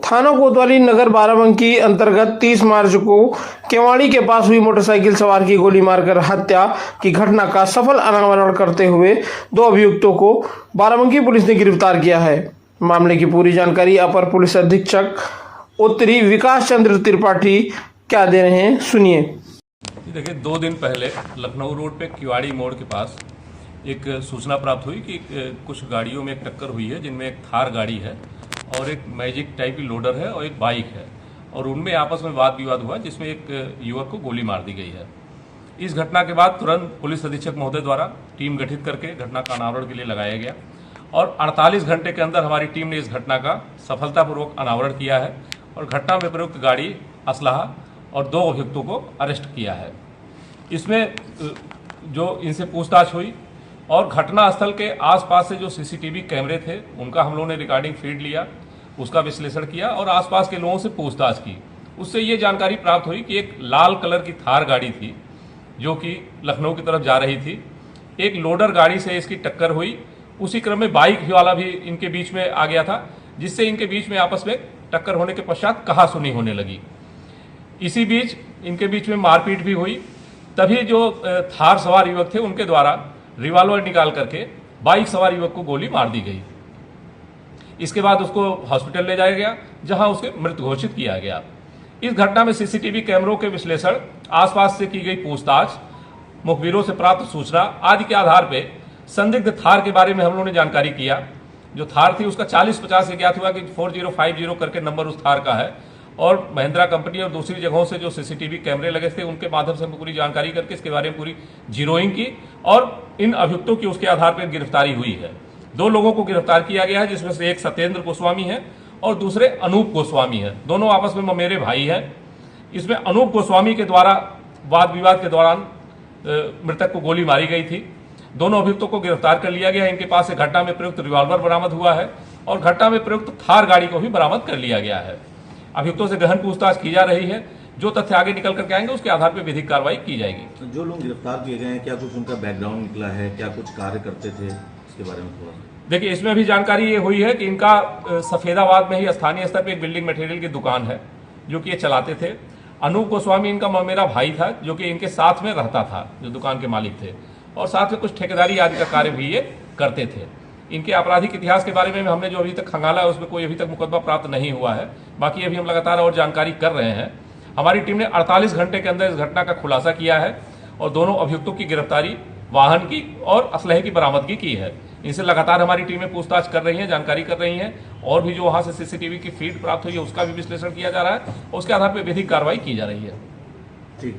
थाना कोतवाली नगर बाराबंकी अंतर्गत 30 मार्च को केवाड़ी के पास हुई मोटरसाइकिल सवार की गोली मारकर हत्या की घटना का सफल अनावरण करते हुए 2 अभियुक्तों को बाराबंकी पुलिस ने गिरफ्तार किया है। मामले की पूरी जानकारी अपर पुलिस अधीक्षक उत्तरी विकास चंद्र त्रिपाठी क्या दे रहे हैं, सुनिए। देखिए, 2 दिन पहले लखनऊ रोड पे किवाड़ी मोड़ के पास एक सूचना प्राप्त हुई कि कुछ गाड़ियों में एक टक्कर हुई है, जिनमें एक थार गाड़ी है और एक मैजिक टाइप की लोडर है और एक बाइक है, और उनमें आपस में वाद विवाद हुआ जिसमें एक युवक को गोली मार दी गई है। इस घटना के बाद तुरंत पुलिस अधीक्षक महोदय द्वारा टीम गठित करके घटना का अनावरण के लिए लगाया गया और 48 घंटे के अंदर हमारी टीम ने इस घटना का सफलतापूर्वक अनावरण किया है और घटना में प्रयुक्त गाड़ी, असलाहा और 2 अभियुक्तों को अरेस्ट किया है। इसमें जो इनसे पूछताछ हुई और घटना स्थल के आसपास से जो सीसीटीवी कैमरे थे उनका हम लोगों ने रिकॉर्डिंग फीड लिया, उसका विश्लेषण किया और आसपास के लोगों से पूछताछ की। उससे ये जानकारी प्राप्त हुई कि एक लाल कलर की थार गाड़ी थी जो कि लखनऊ की तरफ जा रही थी। एक लोडर गाड़ी से इसकी टक्कर हुई। उसी क्रम में बाइक वाला भी इनके बीच में आ गया था, जिससे इनके बीच में आपस में टक्कर होने के पश्चात कहासुनी होने लगी। इसी बीच इनके बीच में मारपीट भी हुई। तभी जो थार सवार युवक थे उनके द्वारा रिवॉल्वर निकाल करके बाइक सवार युवक को गोली मार दी गई। इसके बाद उसको हॉस्पिटल ले जाया गया, जहां उसके मृत घोषित किया गया। इस घटना में सीसीटीवी कैमरों के विश्लेषण, आसपास से की गई पूछताछ, मुखबिरों से प्राप्त सूचना आदि के आधार पर संदिग्ध थार के बारे में हम लोगों ने जानकारी किया। जो थार थी उसका 4050 से ज्ञात हुआ कि 4050 करके नंबर उस थार का है और महिंद्रा कंपनी और दूसरी जगहों से जो सीसीटीवी कैमरे लगे थे उनके माध्यम से हम पूरी जानकारी करके इसके बारे में पूरी जीरोइंग की और इन अभियुक्तों की उसके आधार पर गिरफ्तारी हुई है। 2 लोगों को गिरफ्तार किया गया है, जिसमें से एक सत्येंद्र गोस्वामी है और दूसरे अनूप गोस्वामी है। दोनों आपस में ममेरे भाई हैं। इसमें अनूप गोस्वामी के द्वारा वाद विवाद के दौरान मृतक को गोली मारी गई थी। दोनों अभियुक्तों को गिरफ्तार कर लिया गया है। इनके पास से घटना में प्रयुक्त रिवॉल्वर बरामद हुआ है और घटना में प्रयुक्त थार गाड़ी को भी बरामद कर लिया गया है। अभियुक्तों से गहन पूछताछ की जा रही है। जो तथ्य आगे निकल करके आएंगे उसके आधार पर विधिक कार्रवाई की जाएगी। तो जो लोग गिरफ्तार किए गए हैं, क्या कुछ उनका बैकग्राउंड निकला है, क्या कुछ कार्य करते थे, इसके बारे में थोड़ा देखिए, इसमें भी जानकारी ये हुई है कि इनका सफेदाबाद में ही स्थानीय स्तर पर एक बिल्डिंग मटेरियल की दुकान है जो कि ये चलाते थे। अनूप गोस्वामी इनका मेरा भाई था जो कि इनके साथ में रहता था, जो दुकान के मालिक थे, और साथ में कुछ ठेकेदारी आदि का कार्य भी ये करते थे। इनके आपराधिक इतिहास के बारे में हमने जो अभी तक खंगाला है उसमें कोई अभी तक मुकदमा प्राप्त नहीं हुआ है। बाकी अभी हम लगातार और जानकारी कर रहे हैं। हमारी टीम ने 48 घंटे के अंदर इस घटना का खुलासा किया है और दोनों अभियुक्तों की गिरफ्तारी, वाहन की और असलहे की बरामदगी की है। इनसे लगातार हमारी टीमें पूछताछ कर रही हैं, जानकारी कर रही हैं और भी जो वहां से सीसीटीवी की फीड प्राप्त हुई है उसका भी विश्लेषण किया जा रहा है और उसके आधार पर विधिक कार्रवाई की जा रही है। ठीक।